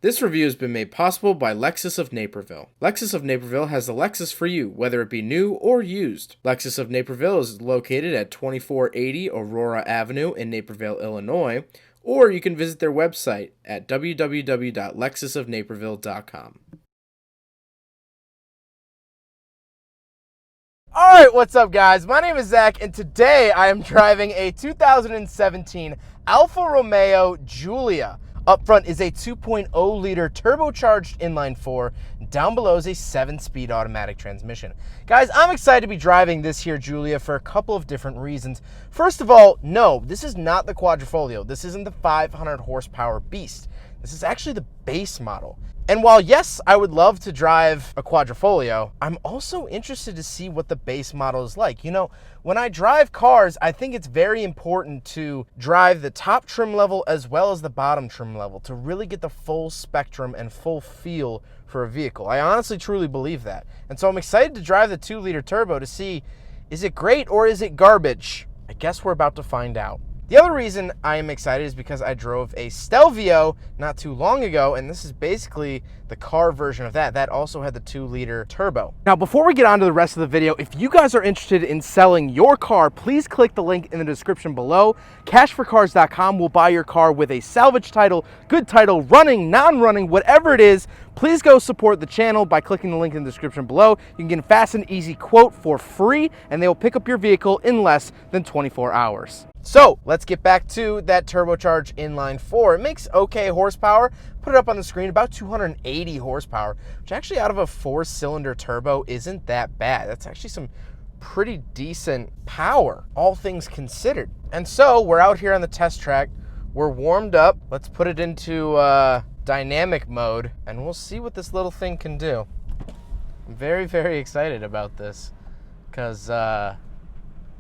This review has been made possible by Lexus of Naperville. Lexus of Naperville has the Lexus for you, whether it be new or used. Lexus of Naperville is located at 2480 Aurora Avenue in Naperville, Illinois, or you can visit their website at www.lexusofnaperville.com. Alright, what's up guys? My name is Zach, and today I am driving a 2017 Alfa Romeo Giulia. Up front is a 2.0 liter turbocharged inline-4. Down below is a 7-speed automatic transmission. Guys, I'm excited to be driving this here Giulia for a couple of different reasons. First of all, no, this is not the Quadrifoglio. This isn't the 500 horsepower beast. This is actually the base model. And while yes, I would love to drive a Quadrifoglio, I'm also interested to see what the base model is like. You know, when I drive cars, I think it's very important to drive the top trim level as well as the bottom trim level to really get the full spectrum and full feel for a vehicle. I honestly truly believe that. And so I'm excited to drive the 2-liter turbo to see, is it great or is it garbage? I guess we're about to find out. The other reason I am excited is because I drove a Stelvio not too long ago, and this is basically the car version of that. That also had the 2-liter turbo. Now, before we get on to the rest of the video, if you guys are interested in selling your car, please click the link in the description below. Cashforcars.com will buy your car with a salvage title, good title, running, non-running, whatever it is. Please go support the channel by clicking the link in the description below. You can get a fast and easy quote for free, and they will pick up your vehicle in less than 24 hours. So let's get back to that turbocharged inline-4. It makes okay horsepower. Put it up on the screen, about 280 horsepower, which actually out of a 4-cylinder turbo isn't that bad. That's actually some pretty decent power, all things considered. And so we're out here on the test track. We're warmed up. Let's put it into dynamic mode, and we'll see what this little thing can do. I'm very, very excited about this because I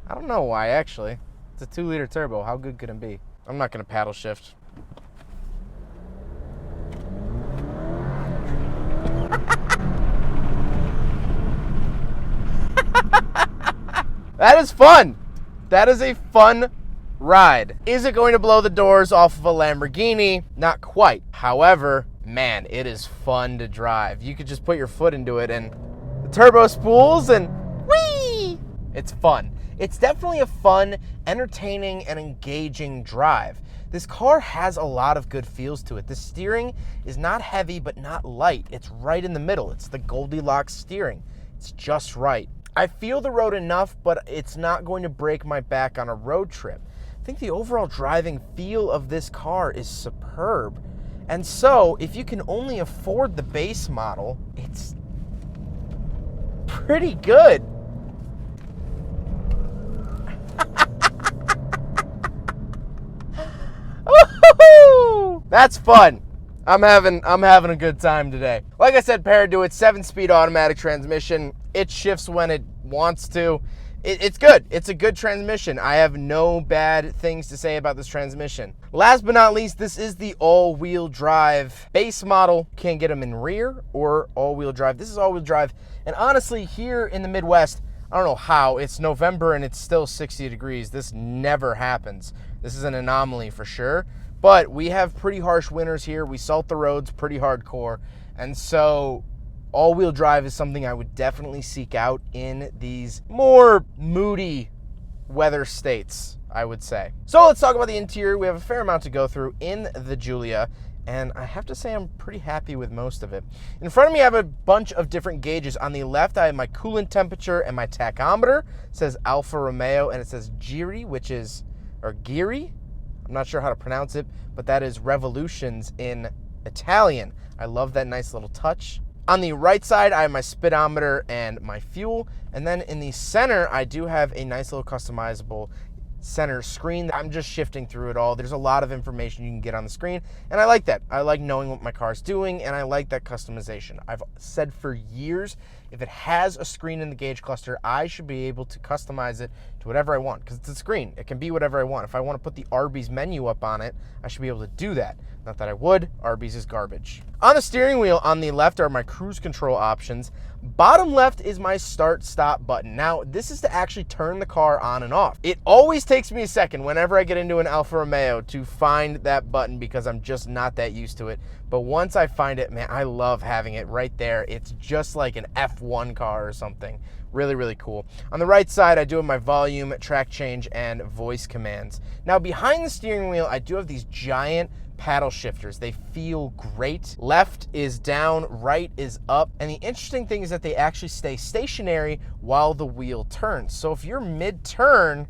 don't know why, actually. It's a 2-liter turbo. How good could it be? I'm not going to paddle shift. That is fun. That is a fun ride. Is it going to blow the doors off of a Lamborghini? Not quite. However, man, it is fun to drive. You could just put your foot into it and the turbo spools and whee! It's fun. It's definitely a fun, entertaining, and engaging drive. This car has a lot of good feels to it. The steering is not heavy, but not light. It's right in the middle. It's the Goldilocks steering. It's just right. I feel the road enough, but it's not going to break my back on a road trip. I think the overall driving feel of this car is superb. And so, if you can only afford the base model, it's pretty good. That's fun. I'm having a good time today. Like I said, paired to its 7-speed automatic transmission, it shifts when it wants to. It's good. It's a good transmission. I have no bad things to say about this transmission. Last but not least, this is the all-wheel drive base model. Can't get them in rear or all-wheel drive. This is all-wheel drive. And honestly, here in the Midwest, I don't know how. It's November and it's still 60 degrees. This never happens. This is an anomaly for sure. But we have pretty harsh winters here. We salt the roads pretty hardcore. And so all-wheel drive is something I would definitely seek out in these more moody weather states, I would say. So let's talk about the interior. We have a fair amount to go through in the Giulia, and I have to say I'm pretty happy with most of it. In front of me, I have a bunch of different gauges. On the left, I have my coolant temperature and my tachometer. It says Alfa Romeo, and it says Giri, or Giri. I'm not sure how to pronounce it, but that is revolutions in Italian. I love that nice little touch. On the right side, I have my speedometer and my fuel. And then in the center, I do have a nice little customizable center screen. I'm just shifting through it all. There's a lot of information you can get on the screen, and I like that. I like knowing what my car's doing, and I like that customization. I've said for years, if it has a screen in the gauge cluster, I should be able to customize it to whatever I want, because it's a screen. It can be whatever I want. If I want to put the Arby's menu up on it, I should be able to do that. Not that I would. Arby's is garbage. On the steering wheel on the left are my cruise control options. Bottom left is my start-stop button. Now, this is to actually turn the car on and off. It always takes me a second whenever I get into an Alfa Romeo to find that button because I'm just not that used to it. But once I find it, man, I love having it right there. It's just like an F1 car or something. Really, really cool. On the right side, I do have my volume, track change, and voice commands. Now, behind the steering wheel, I do have these giant paddle shifters. They feel great. Left is down, right is up. And the interesting thing is that they actually stay stationary while the wheel turns. So if you're mid-turn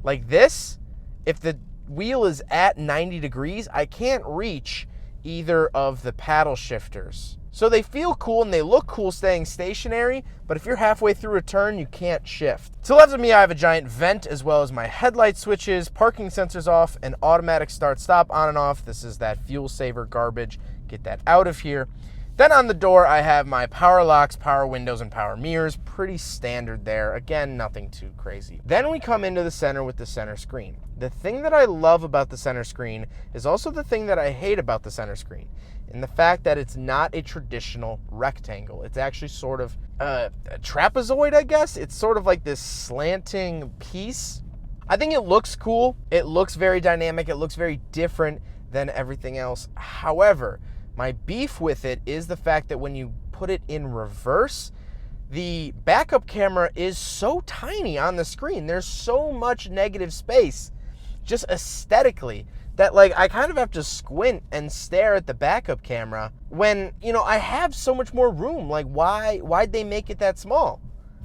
like this, if the wheel is at 90 degrees, I can't reach either of the paddle shifters. So they feel cool and they look cool staying stationary, but if you're halfway through a turn, you can't shift. To the left of me, I have a giant vent as well as my headlight switches, parking sensors off, and automatic start-stop on and off. This is that fuel saver garbage. Get that out of here. Then on the door, I have my power locks, power windows, and power mirrors. Pretty standard there. Again, nothing too crazy. Then we come into the center with the center screen. The thing that I love about the center screen is also the thing that I hate about the center screen, in the fact that it's not a traditional rectangle. It's actually sort of a trapezoid, I guess. It's sort of like this slanting piece. I think it looks cool. It looks very dynamic. It looks very different than everything else. However, my beef with it is the fact that when you put it in reverse, the backup camera is so tiny on the screen. There's so much negative space, just aesthetically, that like I kind of have to squint and stare at the backup camera when, you know, I have so much more room. Like why'd they make it that small?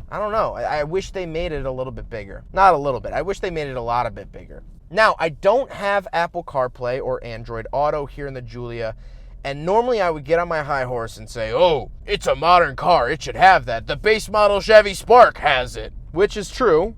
I don't know. I wish they made it a little bit bigger. Not a little bit. I wish they made it a lot a bit bigger. Now, I don't have Apple CarPlay or Android Auto here in the Giulia. And normally I would get on my high horse and say, oh, it's a modern car, it should have that. The base model Chevy Spark has it. Which is true.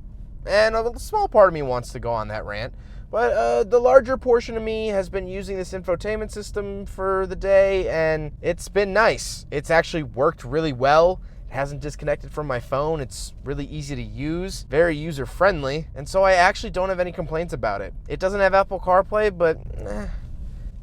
And a small part of me wants to go on that rant. But the larger portion of me has been using this infotainment system for the day, and it's been nice. It's actually worked really well. It hasn't disconnected from my phone. It's really easy to use, very user-friendly. And so I actually don't have any complaints about it. It doesn't have Apple CarPlay, but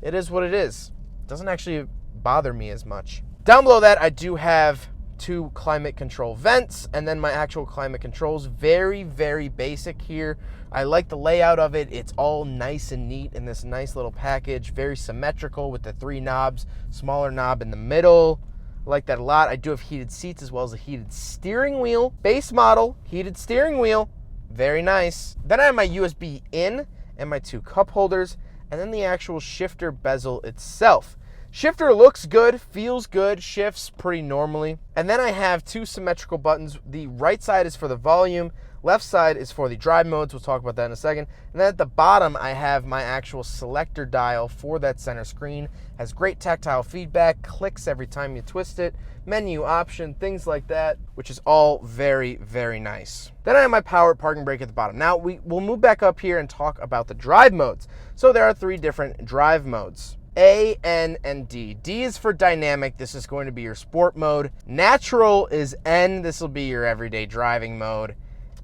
it is what it is. Doesn't actually bother me as much. Down below that, I do have 2 climate control vents, and then my actual climate controls. Very, very basic here. I like the layout of it. It's all nice and neat in this nice little package. Very symmetrical with the 3 knobs, smaller knob in the middle. I like that a lot. I do have heated seats as well as a heated steering wheel. Base model, heated steering wheel. Very nice. Then I have my USB in and my 2 cup holders, and then the actual shifter bezel itself. Shifter looks good, feels good, shifts pretty normally. And then I have 2 symmetrical buttons. The right side is for the volume, left side is for the drive modes. We'll talk about that in a second. And then at the bottom, I have my actual selector dial for that center screen. Has great tactile feedback, clicks every time you twist it, menu option, things like that, which is all very, very nice. Then I have my power parking brake at the bottom. Now we'll move back up here and talk about the drive modes. So there are 3 different drive modes. A, N, and D. D is for dynamic. This is going to be your sport mode. Natural is N. This will be your everyday driving mode.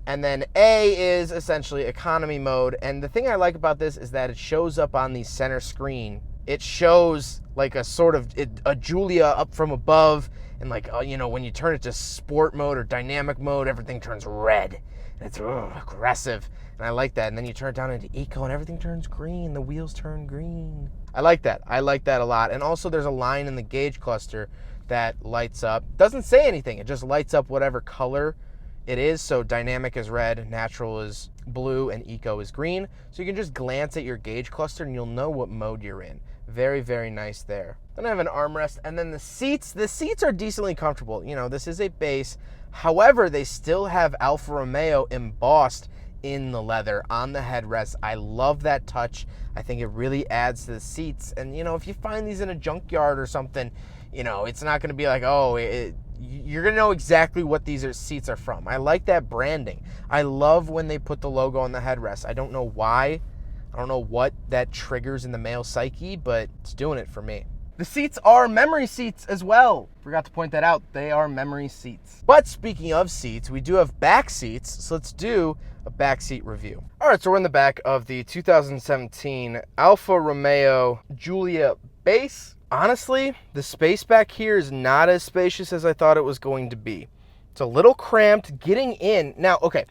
And then A is essentially economy mode. And the thing I like about this is that it shows up on the center screen. It shows like a sort of a Giulia up from above. And like, you know, when you turn it to sport mode or dynamic mode, everything turns red. And it's aggressive. And I like that. And then you turn it down into eco and everything turns green. The wheels turn green. I like that. I like that a lot. And also there's a line in the gauge cluster that lights up. Doesn't say anything. It just lights up whatever color it is. So dynamic is red, natural is blue, and eco is green. So you can just glance at your gauge cluster and you'll know what mode you're in. Very, very nice there. Then I have an armrest, and then the seats are decently comfortable. You know, this is a base. However, they still have Alfa Romeo embossed in the leather on the headrest. I love that touch. I think it really adds to the seats. And, you know, if you find these in a junkyard or something, you know, it's not going to be like, oh, you're going to know exactly what these seats are from. I like that branding. I love when they put the logo on the headrest. I don't know why. I don't know what that triggers in the male psyche, but it's doing it for me. The seats are memory seats as well. Forgot to point that out. They are memory seats. But speaking of seats, we do have back seats. So let's do a back seat review. All right, so we're in the back of the 2017 Alfa Romeo Giulia base. Honestly, the space back here is not as spacious as I thought it was going to be. It's a little cramped getting in. Now, okay,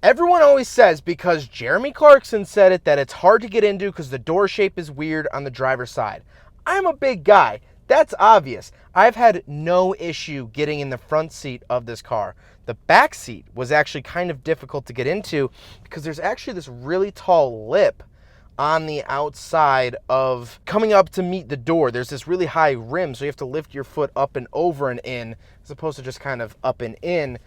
everyone always says, because Jeremy Clarkson said it, that it's hard to get into because the door shape is weird on the driver's side. I'm a big guy. That's obvious. I've had no issue getting in the front seat of this car. The back seat was actually kind of difficult to get into because there's actually this really tall lip on the outside of coming up to meet the door. There's this really high rim, so you have to lift your foot up and over and in, as opposed to just kind of up and in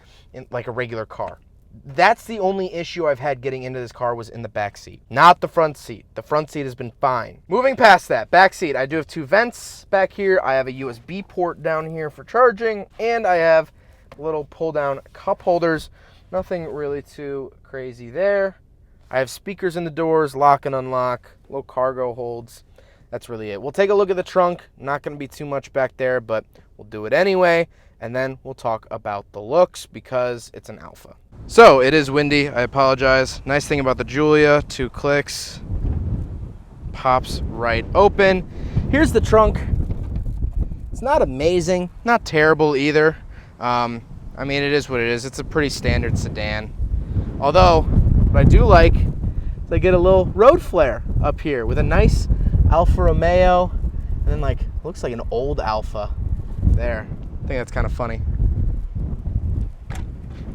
like a regular car. That's the only issue I've had getting into this car, was in the back seat, not the front seat. The front seat has been fine. Moving past that, back seat, I do have 2 vents back here. I have a USB port down here for charging, and I have little pull down cup holders. Nothing really too crazy there. I have speakers in the doors, lock and unlock, little cargo holds. That's really it. We'll take a look at the trunk. Not going to be too much back there, but we'll do it anyway. And then we'll talk about the looks because it's an Alfa. So it is windy. I apologize. Nice thing about the Giulia, 2 clicks. Pops right open. Here's the trunk. It's not amazing, not terrible either. I mean, it is what it is. It's a pretty standard sedan. Although, what I do like is I get a little road flare up here with a nice Alfa Romeo, and then like, looks like an old Alfa there. I think that's kind of funny.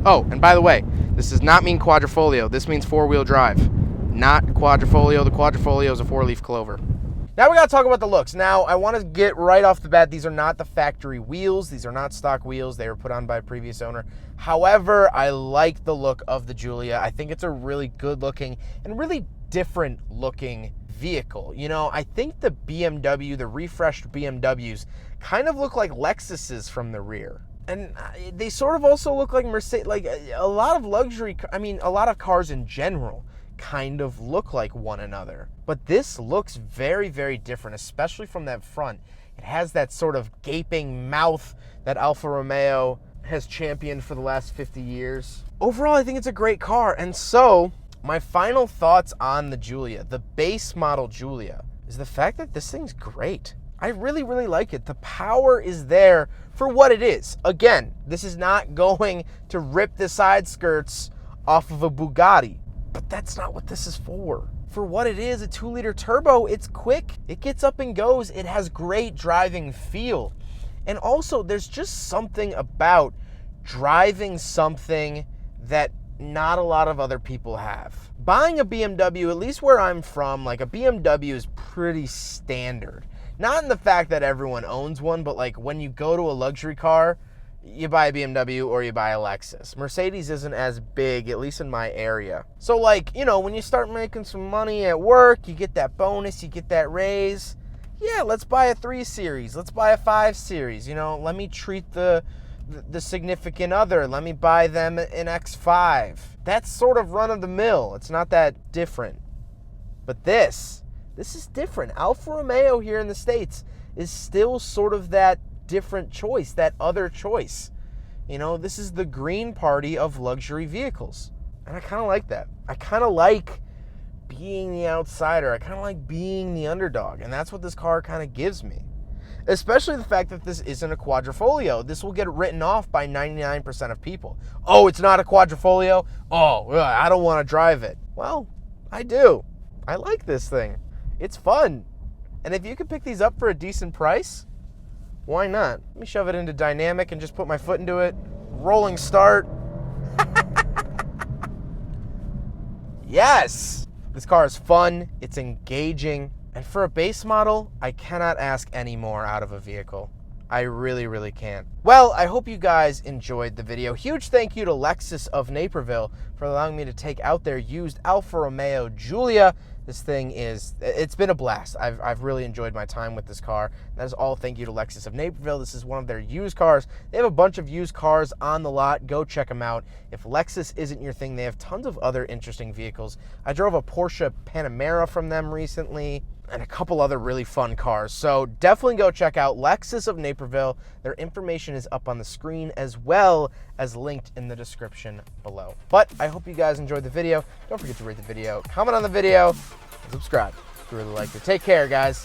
Oh, and by the way, this does not mean quadrifolio. This means 4-wheel drive, not quadrifolio. The quadrifolio is a 4-leaf clover. Now we gotta talk about the looks. Now, I wanna get right off the bat, these are not the factory wheels. These are not stock wheels. They were put on by a previous owner. However, I like the look of the Giulia. I think it's a really good looking and really different looking vehicle. You know, I think the BMW, the refreshed BMWs, kind of look like Lexuses from the rear. And they sort of also look like Mercedes, like a lot of luxury, I mean, a lot of cars in general kind of look like one another. But this looks very, very different, especially from that front. It has that sort of gaping mouth that Alfa Romeo has championed for the last 50 years. Overall, I think it's a great car. And so, my final thoughts on the Giulia, the base model Giulia, is the fact that this thing's great. I really, really like it. The power is there for what it is. Again, this is not going to rip the side skirts off of a Bugatti. But that's not what this is for. For what it is, a 2-liter turbo, it's quick. It gets up and goes. It has great driving feel. And also, there's just something about driving something that not a lot of other people have. Buying a BMW, at least where I'm from, like a BMW is pretty standard. Not in the fact that everyone owns one, but like when you go to a luxury car, you buy a BMW or you buy a Lexus. Mercedes isn't as big, at least in my area. So like, you know, when you start making some money at work, you get that bonus, you get that raise. Yeah, let's buy a 3 Series. Let's buy a 5 Series. You know, let me treat the significant other. Let me buy them an X5. That's sort of run of the mill. It's not that different. But this is different. Alfa Romeo here in the States is still sort of that different choice, that other choice. You know, this is the green party of luxury vehicles. And I kind of like that. I kind of like being the outsider. I kind of like being the underdog. And that's what this car kind of gives me. Especially the fact that this isn't a quadrifolio. This will get written off by 99% of people. Oh, it's not a quadrifolio? Oh, I don't want to drive it. Well, I do. I like this thing. It's fun. And if you could pick these up for a decent price, why not? Let me shove it into dynamic and just put my foot into it. Rolling start. Yes! This car is fun, it's engaging, and for a base model, I cannot ask any more out of a vehicle. I really, really can't. Well, I hope you guys enjoyed the video. Huge thank you to Lexus of Naperville for allowing me to take out their used Alfa Romeo Giulia. This thing it's been a blast. I've really enjoyed my time with this car. That is all thank you to Lexus of Naperville. This is one of their used cars. They have a bunch of used cars on the lot. Go check them out. If Lexus isn't your thing, they have tons of other interesting vehicles. I drove a Porsche Panamera from them recently, and a couple other really fun cars. So definitely go check out Lexus of Naperville. Their information is up on the screen as well as linked in the description below. But I hope you guys enjoyed the video. Don't forget to rate the video, comment on the video, and subscribe if you really liked it. Take care, guys.